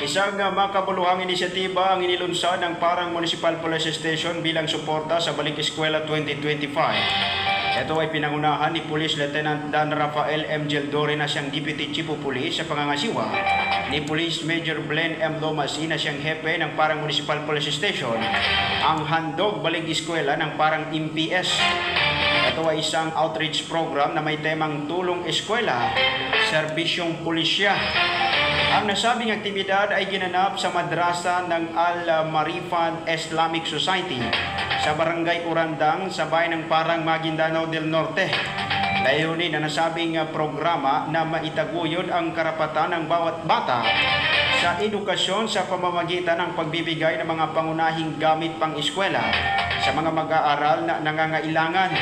Isang makabuluhang inisyatiba ang inilunsad ng Parang Municipal Police Station bilang suporta sa Balik Eskwela 2025. Ito ay pinangunahan ni Police Lieutenant Dan Rafael M. Geldore na siyang Deputy Chief of Police sa pangangasiwa ni Police Major Blen M. Lomasi na siyang hepe ng Parang Municipal Police Station ang handog Balik Eskwela ng Parang MPS. Ito ay isang outreach program na may temang tulong eskwela, serbisyong pulisya. Ang nasabing aktibidad ay ginanap sa madrasa ng Al-Marifan Islamic Society sa Barangay Urandang sa bayan ng Parang, Maguindanao del Norte. Layunin na nasabing programa na maitaguyod ang karapatan ng bawat bata sa edukasyon sa pamamagitan ng pagbibigay ng mga pangunahing gamit pang-eskwela sa mga mag-aaral na nangangailangan.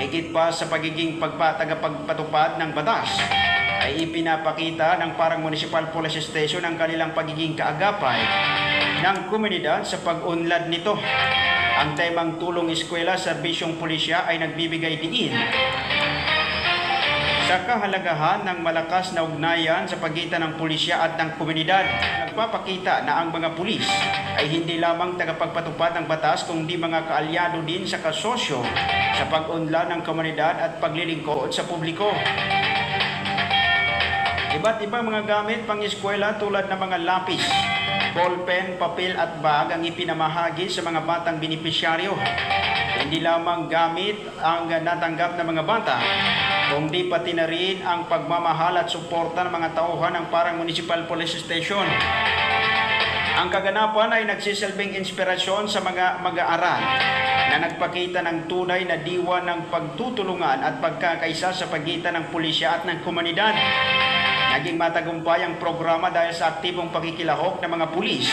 Higit pa sa pagiging pagpatupad ng batas, ay ipinapakita ng Parang Municipal Police Station ang kanilang pagiging kaagapay ng komunidad sa pag-unlad nito. Ang temang tulong eskwela, serbisyong pulisya ay nagbibigay diin sa kahalagahan ng malakas na ugnayan sa pagitan ng pulisya at ng komunidad. Nagpapakita na ang mga pulis ay hindi lamang tagapagpatupad ng batas kundi mga kaalyado din sa kasosyo sa pag-unlad ng komunidad at paglilingkod sa publiko. Iba't ibang mga gamit pang-eskwela tulad ng mga lapis, ballpen, papel at bag ang ipinamahagi sa mga batang benepisyaryo. Hindi lamang gamit ang natanggap ng mga bata, kundi pati na rin ang pagmamahal at suporta ng mga tauhan ng Parang Municipal Police Station. Ang kaganapan ay nagsisilbing inspirasyon sa mga mag-aaral na nagpakita ng tunay na diwa ng pagtutulungan at pagkakaisa sa pagitan ng pulisya at ng komunidad. Naging matagumpay ang programa dahil sa aktibong pakikilahok ng mga pulis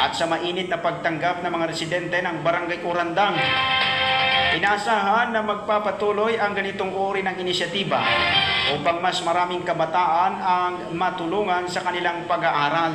at sa mainit na pagtanggap ng mga residente ng Barangay Urandang. Inaasahan na magpapatuloy ang ganitong uri ng inisyatiba upang mas maraming kabataan ang matulungan sa kanilang pag-aaral.